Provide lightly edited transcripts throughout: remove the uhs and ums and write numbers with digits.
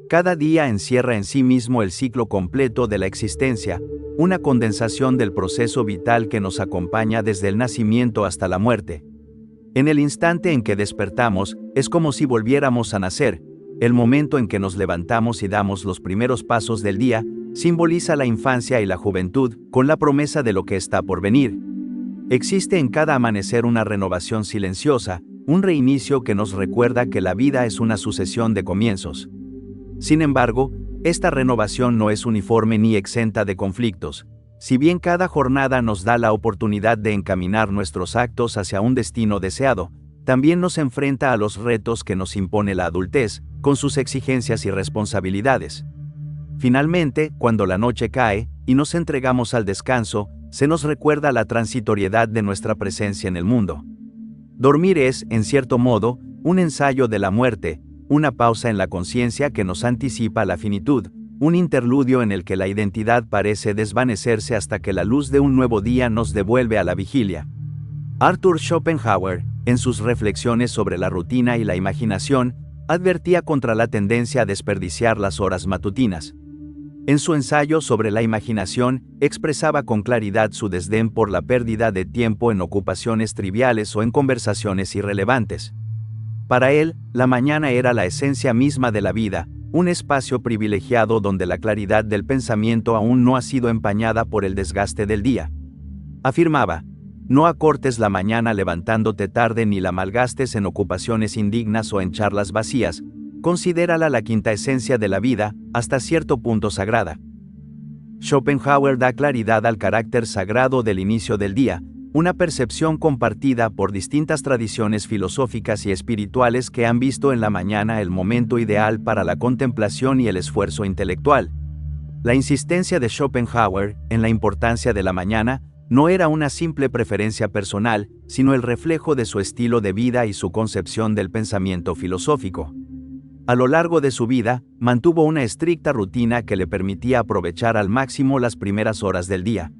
Cada día encierra en sí mismo el ciclo completo de la existencia, una condensación del proceso vital que nos acompaña desde el nacimiento hasta la muerte. En el instante en que despertamos, es como si volviéramos a nacer. El momento en que nos levantamos y damos los primeros pasos del día, simboliza la infancia y la juventud, con la promesa de lo que está por venir. Existe en cada amanecer una renovación silenciosa, un reinicio que nos recuerda que la vida es una sucesión de comienzos. Sin embargo, esta renovación no es uniforme ni exenta de conflictos. Si bien cada jornada nos da la oportunidad de encaminar nuestros actos hacia un destino deseado, también nos enfrenta a los retos que nos impone la adultez, con sus exigencias y responsabilidades. Finalmente, cuando la noche cae y nos entregamos al descanso, se nos recuerda la transitoriedad de nuestra presencia en el mundo. Dormir es, en cierto modo, un ensayo de la muerte, una pausa en la conciencia que nos anticipa la finitud, un interludio en el que la identidad parece desvanecerse hasta que la luz de un nuevo día nos devuelve a la vigilia. Arthur Schopenhauer, en sus reflexiones sobre la rutina y la imaginación, advertía contra la tendencia a desperdiciar las horas matutinas. En su ensayo sobre la imaginación, expresaba con claridad su desdén por la pérdida de tiempo en ocupaciones triviales o en conversaciones irrelevantes. Para él, la mañana era la esencia misma de la vida, un espacio privilegiado donde la claridad del pensamiento aún no ha sido empañada por el desgaste del día. Afirmaba: no acortes la mañana levantándote tarde ni la malgastes en ocupaciones indignas o en charlas vacías, considérala la quinta esencia de la vida, hasta cierto punto sagrada. Schopenhauer da claridad al carácter sagrado del inicio del día, una percepción compartida por distintas tradiciones filosóficas y espirituales que han visto en la mañana el momento ideal para la contemplación y el esfuerzo intelectual. La insistencia de Schopenhauer en la importancia de la mañana no era una simple preferencia personal, sino el reflejo de su estilo de vida y su concepción del pensamiento filosófico. A lo largo de su vida, mantuvo una estricta rutina que le permitía aprovechar al máximo las primeras horas del día.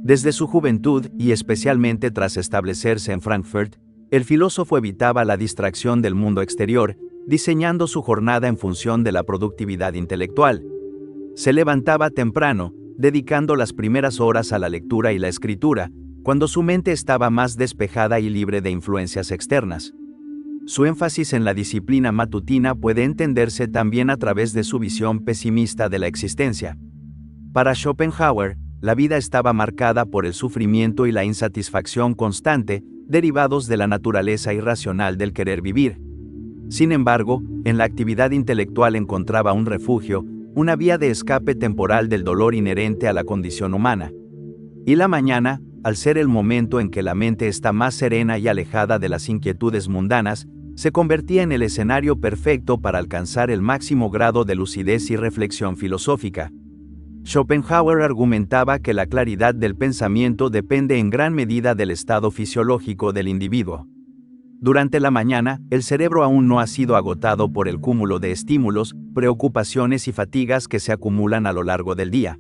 Desde su juventud, y especialmente tras establecerse en Frankfurt, el filósofo evitaba la distracción del mundo exterior, diseñando su jornada en función de la productividad intelectual. Se levantaba temprano, dedicando las primeras horas a la lectura y la escritura, cuando su mente estaba más despejada y libre de influencias externas. Su énfasis en la disciplina matutina puede entenderse también a través de su visión pesimista de la existencia. Para Schopenhauer, la vida estaba marcada por el sufrimiento y la insatisfacción constante, derivados de la naturaleza irracional del querer vivir. Sin embargo, en la actividad intelectual encontraba un refugio, una vía de escape temporal del dolor inherente a la condición humana. Y la mañana, al ser el momento en que la mente está más serena y alejada de las inquietudes mundanas, se convertía en el escenario perfecto para alcanzar el máximo grado de lucidez y reflexión filosófica. Schopenhauer argumentaba que la claridad del pensamiento depende en gran medida del estado fisiológico del individuo. Durante la mañana, el cerebro aún no ha sido agotado por el cúmulo de estímulos, preocupaciones y fatigas que se acumulan a lo largo del día.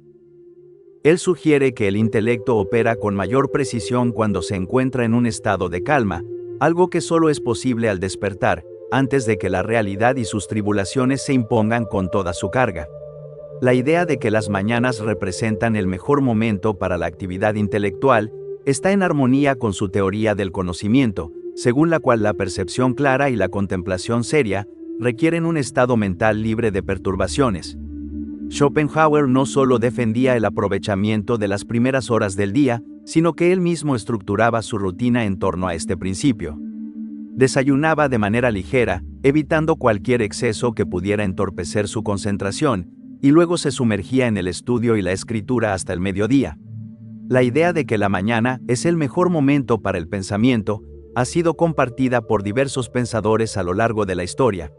Él sugiere que el intelecto opera con mayor precisión cuando se encuentra en un estado de calma, algo que solo es posible al despertar, antes de que la realidad y sus tribulaciones se impongan con toda su carga. La idea de que las mañanas representan el mejor momento para la actividad intelectual está en armonía con su teoría del conocimiento, según la cual la percepción clara y la contemplación seria requieren un estado mental libre de perturbaciones. Schopenhauer no solo defendía el aprovechamiento de las primeras horas del día, sino que él mismo estructuraba su rutina en torno a este principio. Desayunaba de manera ligera, evitando cualquier exceso que pudiera entorpecer su concentración, y luego se sumergía en el estudio y la escritura hasta el mediodía. La idea de que la mañana es el mejor momento para el pensamiento ha sido compartida por diversos pensadores a lo largo de la historia.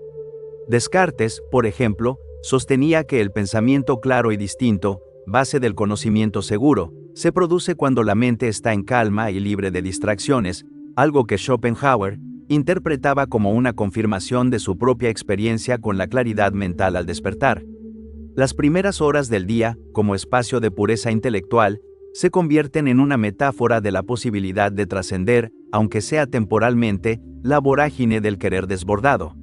Descartes, por ejemplo, sostenía que el pensamiento claro y distinto, base del conocimiento seguro, se produce cuando la mente está en calma y libre de distracciones, algo que Schopenhauer interpretaba como una confirmación de su propia experiencia con la claridad mental al despertar. Las primeras horas del día, como espacio de pureza intelectual, se convierten en una metáfora de la posibilidad de trascender, aunque sea temporalmente, la vorágine del querer desbordado.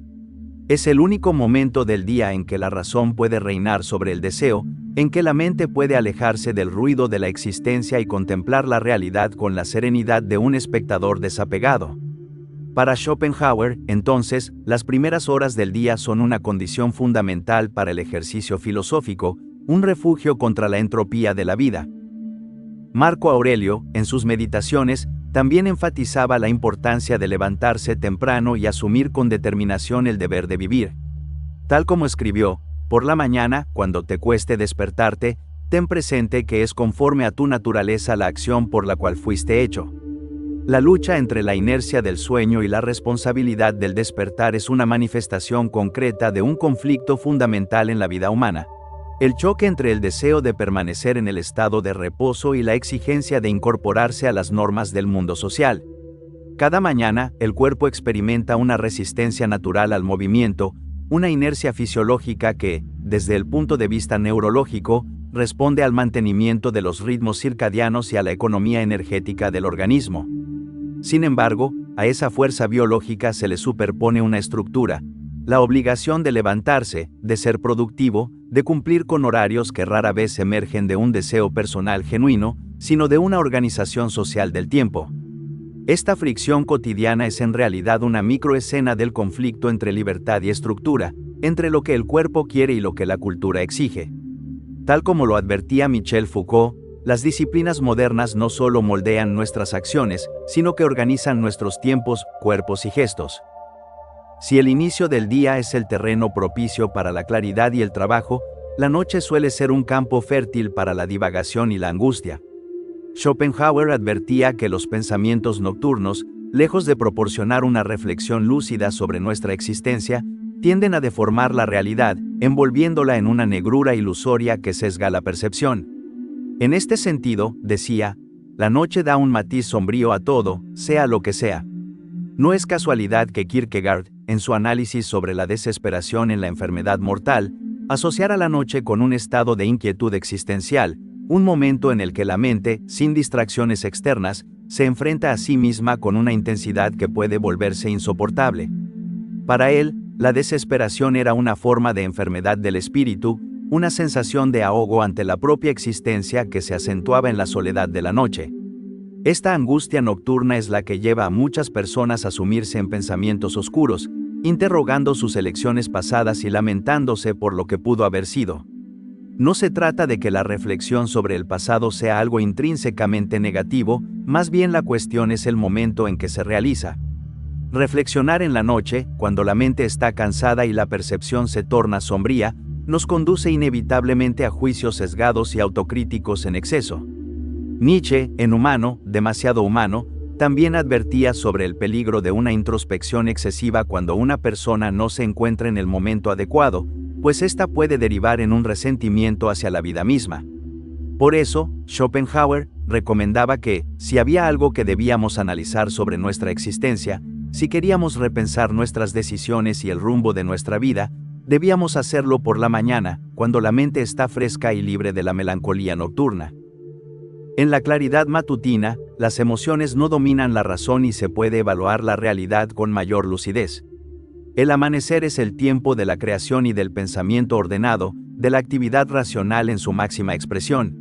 Es el único momento del día en que la razón puede reinar sobre el deseo, en que la mente puede alejarse del ruido de la existencia y contemplar la realidad con la serenidad de un espectador desapegado. Para Schopenhauer, entonces, las primeras horas del día son una condición fundamental para el ejercicio filosófico, un refugio contra la entropía de la vida. Marco Aurelio, en sus meditaciones, también enfatizaba la importancia de levantarse temprano y asumir con determinación el deber de vivir. Tal como escribió, por la mañana, cuando te cueste despertarte, ten presente que es conforme a tu naturaleza la acción por la cual fuiste hecho. La lucha entre la inercia del sueño y la responsabilidad del despertar es una manifestación concreta de un conflicto fundamental en la vida humana. El choque entre el deseo de permanecer en el estado de reposo y la exigencia de incorporarse a las normas del mundo social. Cada mañana, el cuerpo experimenta una resistencia natural al movimiento, una inercia fisiológica que, desde el punto de vista neurológico, responde al mantenimiento de los ritmos circadianos y a la economía energética del organismo. Sin embargo, a esa fuerza biológica se le superpone una estructura, la obligación de levantarse, de ser productivo, de cumplir con horarios que rara vez emergen de un deseo personal genuino, sino de una organización social del tiempo. Esta fricción cotidiana es en realidad una microescena del conflicto entre libertad y estructura, entre lo que el cuerpo quiere y lo que la cultura exige. Tal como lo advertía Michel Foucault, las disciplinas modernas no solo moldean nuestras acciones, sino que organizan nuestros tiempos, cuerpos y gestos. Si el inicio del día es el terreno propicio para la claridad y el trabajo, la noche suele ser un campo fértil para la divagación y la angustia. Schopenhauer advertía que los pensamientos nocturnos, lejos de proporcionar una reflexión lúcida sobre nuestra existencia, tienden a deformar la realidad, envolviéndola en una negrura ilusoria que sesga la percepción. En este sentido, decía, la noche da un matiz sombrío a todo, sea lo que sea. No es casualidad que Kierkegaard, en su análisis sobre la desesperación en la enfermedad mortal, asociara la noche con un estado de inquietud existencial, un momento en el que la mente, sin distracciones externas, se enfrenta a sí misma con una intensidad que puede volverse insoportable. Para él, la desesperación era una forma de enfermedad del espíritu, una sensación de ahogo ante la propia existencia que se acentuaba en la soledad de la noche. Esta angustia nocturna es la que lleva a muchas personas a sumirse en pensamientos oscuros, interrogando sus elecciones pasadas y lamentándose por lo que pudo haber sido. No se trata de que la reflexión sobre el pasado sea algo intrínsecamente negativo, más bien la cuestión es el momento en que se realiza. Reflexionar en la noche, cuando la mente está cansada y la percepción se torna sombría, nos conduce inevitablemente a juicios sesgados y autocríticos en exceso. Nietzsche, en Humano, demasiado humano, también advertía sobre el peligro de una introspección excesiva cuando una persona no se encuentra en el momento adecuado, pues ésta puede derivar en un resentimiento hacia la vida misma. Por eso, Schopenhauer recomendaba que, si había algo que debíamos analizar sobre nuestra existencia, si queríamos repensar nuestras decisiones y el rumbo de nuestra vida, debíamos hacerlo por la mañana, cuando la mente está fresca y libre de la melancolía nocturna. En la claridad matutina, las emociones no dominan la razón y se puede evaluar la realidad con mayor lucidez. El amanecer es el tiempo de la creación y del pensamiento ordenado, de la actividad racional en su máxima expresión.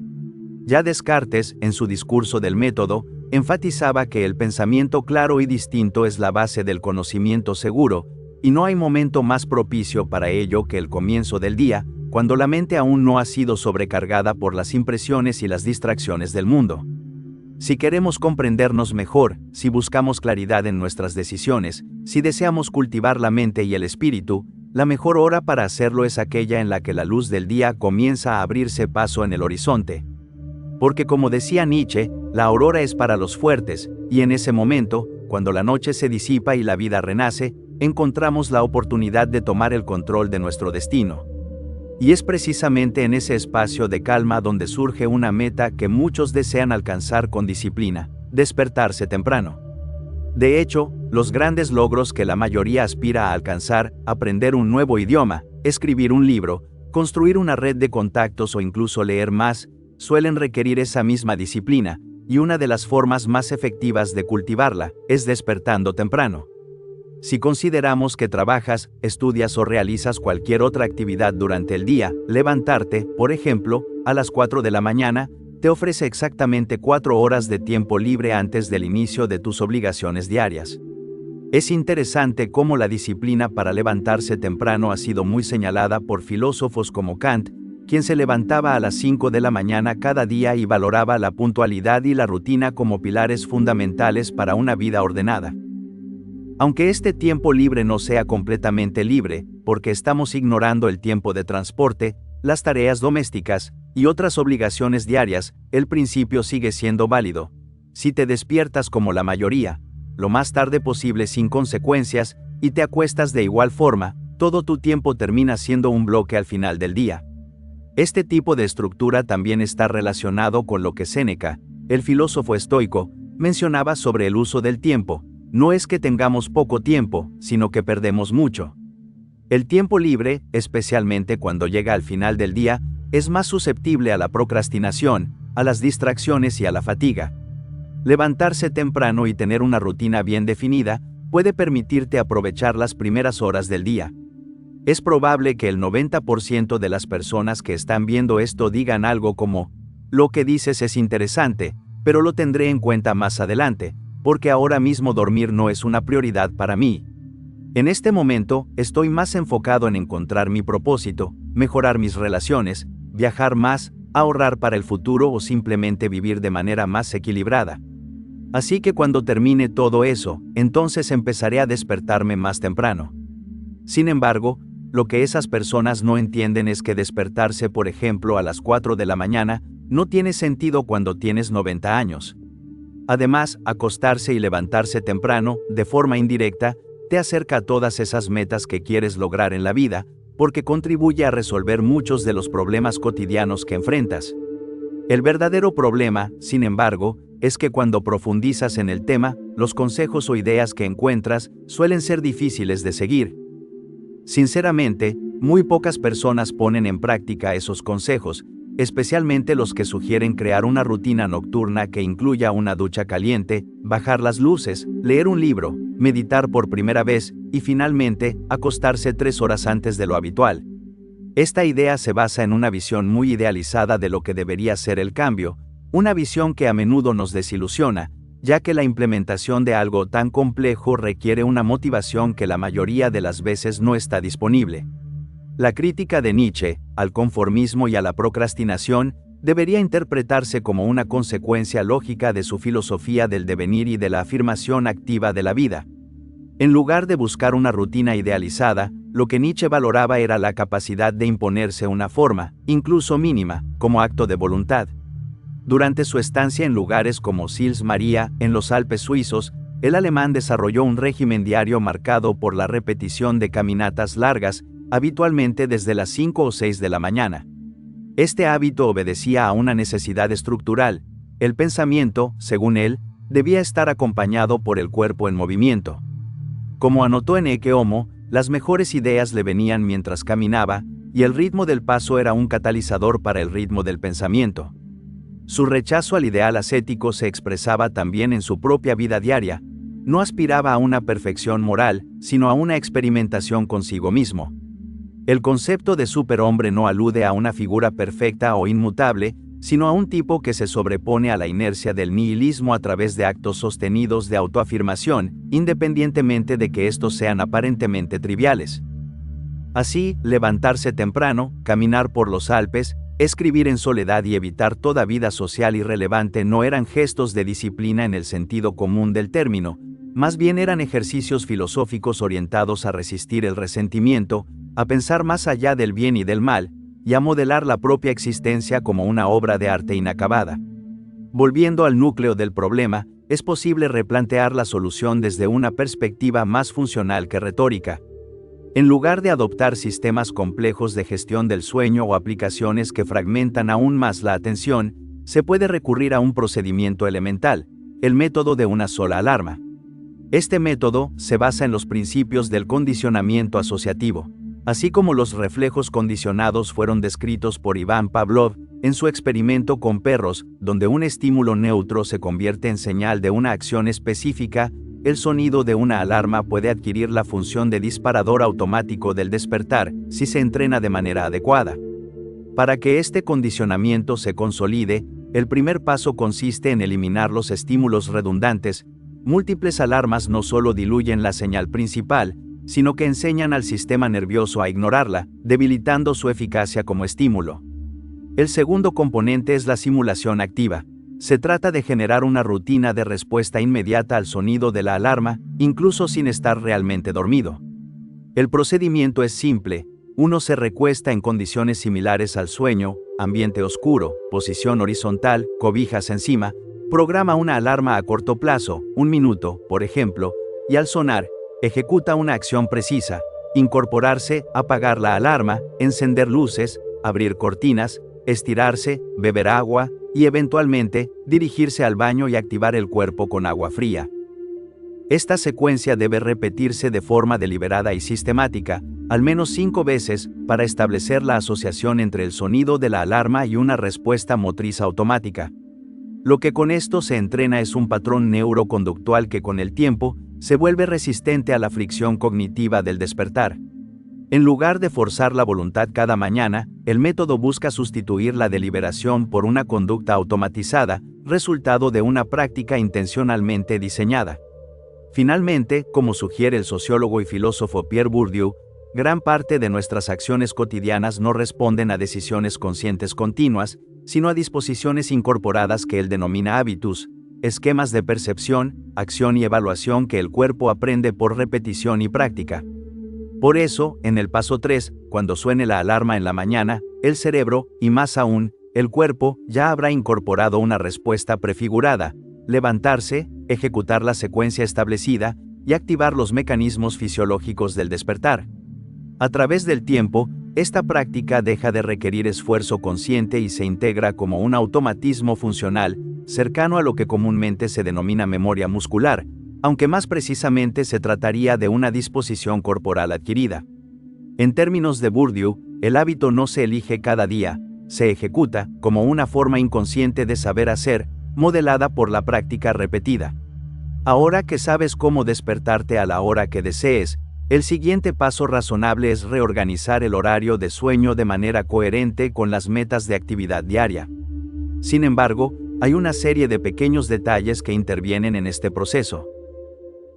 Ya Descartes, en su discurso del método, enfatizaba que el pensamiento claro y distinto es la base del conocimiento seguro, y no hay momento más propicio para ello que el comienzo del día, cuando la mente aún no ha sido sobrecargada por las impresiones y las distracciones del mundo. Si queremos comprendernos mejor, si buscamos claridad en nuestras decisiones, si deseamos cultivar la mente y el espíritu, la mejor hora para hacerlo es aquella en la que la luz del día comienza a abrirse paso en el horizonte. Porque como decía Nietzsche, la aurora es para los fuertes, y en ese momento, cuando la noche se disipa y la vida renace, encontramos la oportunidad de tomar el control de nuestro destino. Y es precisamente en ese espacio de calma donde surge una meta que muchos desean alcanzar con disciplina: despertarse temprano. De hecho, los grandes logros que la mayoría aspira a alcanzar, aprender un nuevo idioma, escribir un libro, construir una red de contactos o incluso leer más, suelen requerir esa misma disciplina, y una de las formas más efectivas de cultivarla es despertando temprano. Si consideramos que trabajas, estudias o realizas cualquier otra actividad durante el día, levantarte, por ejemplo, a las 4 de la mañana, te ofrece exactamente 4 horas de tiempo libre antes del inicio de tus obligaciones diarias. Es interesante cómo la disciplina para levantarse temprano ha sido muy señalada por filósofos como Kant, quien se levantaba a las 5 de la mañana cada día y valoraba la puntualidad y la rutina como pilares fundamentales para una vida ordenada. Aunque este tiempo libre no sea completamente libre, porque estamos ignorando el tiempo de transporte, las tareas domésticas y otras obligaciones diarias, el principio sigue siendo válido. Si te despiertas como la mayoría, lo más tarde posible sin consecuencias, y te acuestas de igual forma, todo tu tiempo termina siendo un bloque al final del día. Este tipo de estructura también está relacionado con lo que Séneca, el filósofo estoico, mencionaba sobre el uso del tiempo. No es que tengamos poco tiempo, sino que perdemos mucho. El tiempo libre, especialmente cuando llega al final del día, es más susceptible a la procrastinación, a las distracciones y a la fatiga. Levantarse temprano y tener una rutina bien definida puede permitirte aprovechar las primeras horas del día. Es probable que el 90% de las personas que están viendo esto digan algo como: lo que dices es interesante, pero lo tendré en cuenta más adelante, porque ahora mismo dormir no es una prioridad para mí. En este momento, estoy más enfocado en encontrar mi propósito, mejorar mis relaciones, viajar más, ahorrar para el futuro o simplemente vivir de manera más equilibrada. Así que cuando termine todo eso, entonces empezaré a despertarme más temprano. Sin embargo, lo que esas personas no entienden es que despertarse, por ejemplo, a las 4 de la mañana, no tiene sentido cuando tienes 90 años. Además, acostarse y levantarse temprano, de forma indirecta, te acerca a todas esas metas que quieres lograr en la vida, porque contribuye a resolver muchos de los problemas cotidianos que enfrentas. El verdadero problema, sin embargo, es que cuando profundizas en el tema, los consejos o ideas que encuentras suelen ser difíciles de seguir. Sinceramente, muy pocas personas ponen en práctica esos consejos, especialmente los que sugieren crear una rutina nocturna que incluya una ducha caliente, bajar las luces, leer un libro, meditar por primera vez y finalmente, acostarse 3 horas antes de lo habitual. Esta idea se basa en una visión muy idealizada de lo que debería ser el cambio, una visión que a menudo nos desilusiona, ya que la implementación de algo tan complejo requiere una motivación que la mayoría de las veces no está disponible. La crítica de Nietzsche, al conformismo y a la procrastinación, debería interpretarse como una consecuencia lógica de su filosofía del devenir y de la afirmación activa de la vida. En lugar de buscar una rutina idealizada, lo que Nietzsche valoraba era la capacidad de imponerse una forma, incluso mínima, como acto de voluntad. Durante su estancia en lugares como Sils Maria, en los Alpes suizos, el alemán desarrolló un régimen diario marcado por la repetición de caminatas largas, habitualmente desde las 5 o 6 de la mañana. Este hábito obedecía a una necesidad estructural. El pensamiento, según él, debía estar acompañado por el cuerpo en movimiento. Como anotó en Ecce Homo, las mejores ideas le venían mientras caminaba, y el ritmo del paso era un catalizador para el ritmo del pensamiento. Su rechazo al ideal ascético se expresaba también en su propia vida diaria. No aspiraba a una perfección moral, sino a una experimentación consigo mismo. El concepto de superhombre no alude a una figura perfecta o inmutable, sino a un tipo que se sobrepone a la inercia del nihilismo a través de actos sostenidos de autoafirmación, independientemente de que estos sean aparentemente triviales. Así, levantarse temprano, caminar por los Alpes, escribir en soledad y evitar toda vida social irrelevante no eran gestos de disciplina en el sentido común del término, más bien eran ejercicios filosóficos orientados a resistir el resentimiento, a pensar más allá del bien y del mal, y a modelar la propia existencia como una obra de arte inacabada. Volviendo al núcleo del problema, es posible replantear la solución desde una perspectiva más funcional que retórica. En lugar de adoptar sistemas complejos de gestión del sueño o aplicaciones que fragmentan aún más la atención, se puede recurrir a un procedimiento elemental, el método de una sola alarma. Este método se basa en los principios del condicionamiento asociativo, así como los reflejos condicionados fueron descritos por Iván Pavlov en su experimento con perros, donde un estímulo neutro se convierte en señal de una acción específica. el sonido de una alarma puede adquirir la función de disparador automático del despertar si se entrena de manera adecuada. Para que este condicionamiento se consolide, el primer paso consiste en eliminar los estímulos redundantes. Múltiples alarmas no solo diluyen la señal principal, sino que enseñan al sistema nervioso a ignorarla, debilitando su eficacia como estímulo. El segundo componente es la simulación activa. Se trata de generar una rutina de respuesta inmediata al sonido de la alarma, incluso sin estar realmente dormido. El procedimiento es simple. Uno se recuesta en condiciones similares al sueño, ambiente oscuro, posición horizontal, cobijas encima, programa una alarma a corto plazo, 1 minuto, por ejemplo, y al sonar, ejecuta una acción precisa: incorporarse, apagar la alarma, encender luces, abrir cortinas, estirarse, beber agua, y eventualmente, dirigirse al baño y activar el cuerpo con agua fría. Esta secuencia debe repetirse de forma deliberada y sistemática, al menos 5 veces, para establecer la asociación entre el sonido de la alarma y una respuesta motriz automática. Lo que con esto se entrena es un patrón neuroconductual que con el tiempo se vuelve resistente a la fricción cognitiva del despertar. En lugar de forzar la voluntad cada mañana, el método busca sustituir la deliberación por una conducta automatizada, resultado de una práctica intencionalmente diseñada. Finalmente, como sugiere el sociólogo y filósofo Pierre Bourdieu, gran parte de nuestras acciones cotidianas no responden a decisiones conscientes continuas, sino a disposiciones incorporadas que él denomina hábitus, esquemas de percepción, acción y evaluación que el cuerpo aprende por repetición y práctica. Por eso, en el paso 3, cuando suene la alarma en la mañana, el cerebro, y más aún, el cuerpo, ya habrá incorporado una respuesta prefigurada: levantarse, ejecutar la secuencia establecida, y activar los mecanismos fisiológicos del despertar. A través del tiempo, esta práctica deja de requerir esfuerzo consciente y se integra como un automatismo funcional, cercano a lo que comúnmente se denomina memoria muscular, aunque más precisamente se trataría de una disposición corporal adquirida. En términos de Bourdieu, el hábito no se elige cada día, se ejecuta como una forma inconsciente de saber hacer, modelada por la práctica repetida. Ahora que sabes cómo despertarte a la hora que desees, el siguiente paso razonable es reorganizar el horario de sueño de manera coherente con las metas de actividad diaria. Sin embargo, hay una serie de pequeños detalles que intervienen en este proceso.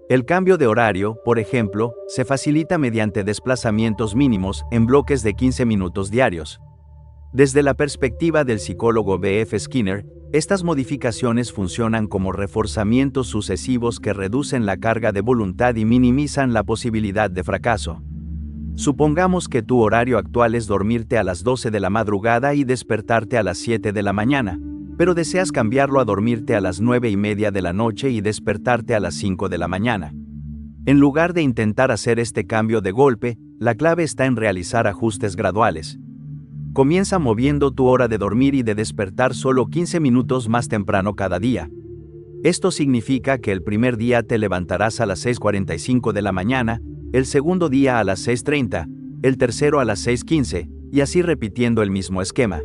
El cambio de horario, por ejemplo, se facilita mediante desplazamientos mínimos en bloques de 15 minutos diarios. Desde la perspectiva del psicólogo B.F. Skinner, estas modificaciones funcionan como reforzamientos sucesivos que reducen la carga de voluntad y minimizan la posibilidad de fracaso. Supongamos que tu horario actual es dormirte a las 12 de la madrugada y despertarte a las 7 de la mañana, pero deseas cambiarlo a dormirte a las 9:30 de la noche y despertarte a las 5 de la mañana. En lugar de intentar hacer este cambio de golpe, la clave está en realizar ajustes graduales. Comienza moviendo tu hora de dormir y de despertar solo 15 minutos más temprano cada día. Esto significa que el primer día te levantarás a las 6:45 de la mañana, el segundo día a las 6:30, el tercero a las 6:15, y así repitiendo el mismo esquema.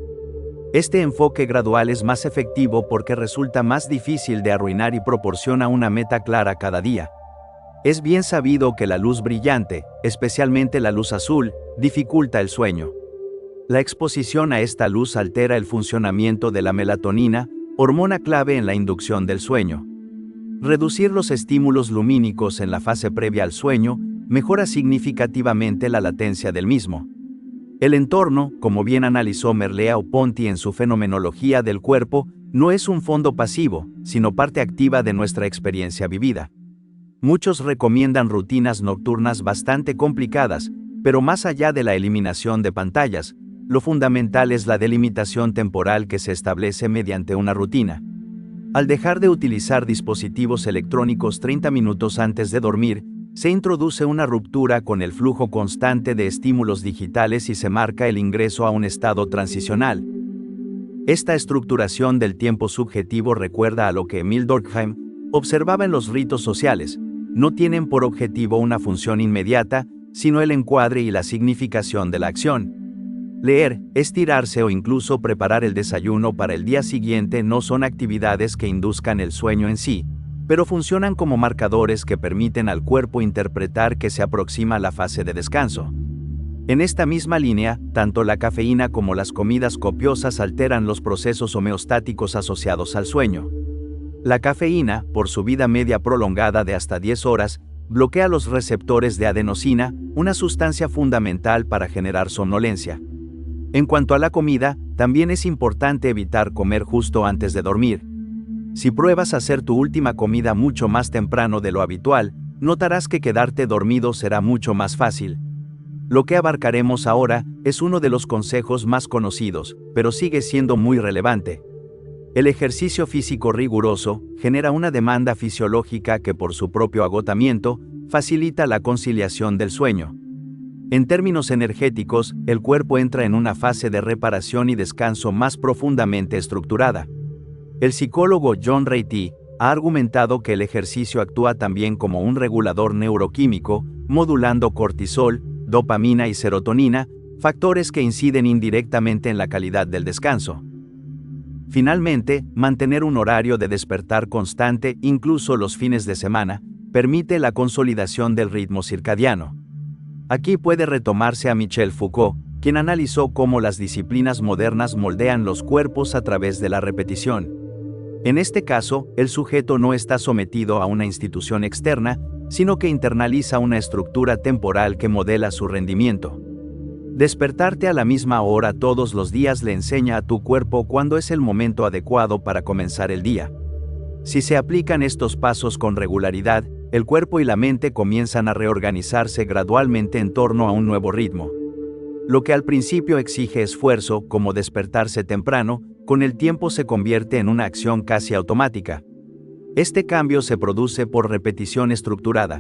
Este enfoque gradual es más efectivo porque resulta más difícil de arruinar y proporciona una meta clara cada día. Es bien sabido que la luz brillante, especialmente la luz azul, dificulta el sueño. La exposición a esta luz altera el funcionamiento de la melatonina, hormona clave en la inducción del sueño. Reducir los estímulos lumínicos en la fase previa al sueño mejora significativamente la latencia del mismo. El entorno, como bien analizó Merleau-Ponty en su Fenomenología del cuerpo, no es un fondo pasivo, sino parte activa de nuestra experiencia vivida. Muchos recomiendan rutinas nocturnas bastante complicadas, pero más allá de la eliminación de pantallas, lo fundamental es la delimitación temporal que se establece mediante una rutina. Al dejar de utilizar dispositivos electrónicos 30 minutos antes de dormir, se introduce una ruptura con el flujo constante de estímulos digitales y se marca el ingreso a un estado transicional. Esta estructuración del tiempo subjetivo recuerda a lo que Emile Durkheim observaba en los ritos sociales: no tienen por objetivo una función inmediata, sino el encuadre y la significación de la acción. Leer, estirarse o incluso preparar el desayuno para el día siguiente no son actividades que induzcan el sueño en sí, pero funcionan como marcadores que permiten al cuerpo interpretar que se aproxima la fase de descanso. En esta misma línea, tanto la cafeína como las comidas copiosas alteran los procesos homeostáticos asociados al sueño. La cafeína, por su vida media prolongada de hasta 10 horas, bloquea los receptores de adenosina, una sustancia fundamental para generar somnolencia. En cuanto a la comida, también es importante evitar comer justo antes de dormir. Si pruebas hacer tu última comida mucho más temprano de lo habitual, notarás que quedarte dormido será mucho más fácil. Lo que abarcaremos ahora es uno de los consejos más conocidos, pero sigue siendo muy relevante. El ejercicio físico riguroso genera una demanda fisiológica que por su propio agotamiento facilita la conciliación del sueño. En términos energéticos, el cuerpo entra en una fase de reparación y descanso más profundamente estructurada. El psicólogo John Ratey ha argumentado que el ejercicio actúa también como un regulador neuroquímico, modulando cortisol, dopamina y serotonina, factores que inciden indirectamente en la calidad del descanso. Finalmente, mantener un horario de despertar constante, incluso los fines de semana, permite la consolidación del ritmo circadiano. Aquí puede retomarse a Michel Foucault, quien analizó cómo las disciplinas modernas moldean los cuerpos a través de la repetición. En este caso, el sujeto no está sometido a una institución externa, sino que internaliza una estructura temporal que modela su rendimiento. Despertarte a la misma hora todos los días le enseña a tu cuerpo cuándo es el momento adecuado para comenzar el día. Si se aplican estos pasos con regularidad, el cuerpo y la mente comienzan a reorganizarse gradualmente en torno a un nuevo ritmo. Lo que al principio exige esfuerzo, como despertarse temprano, con el tiempo se convierte en una acción casi automática. Este cambio se produce por repetición estructurada.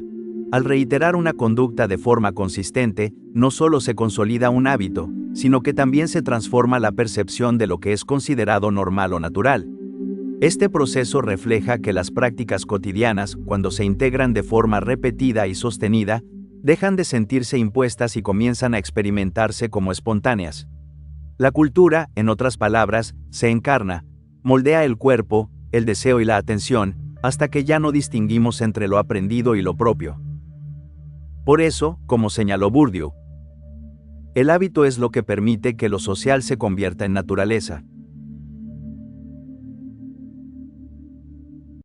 Al reiterar una conducta de forma consistente, no solo se consolida un hábito, sino que también se transforma la percepción de lo que es considerado normal o natural. Este proceso refleja que las prácticas cotidianas, cuando se integran de forma repetida y sostenida, dejan de sentirse impuestas y comienzan a experimentarse como espontáneas. La cultura, en otras palabras, se encarna, moldea el cuerpo, el deseo y la atención, hasta que ya no distinguimos entre lo aprendido y lo propio. Por eso, como señaló Bourdieu, el hábito es lo que permite que lo social se convierta en naturaleza.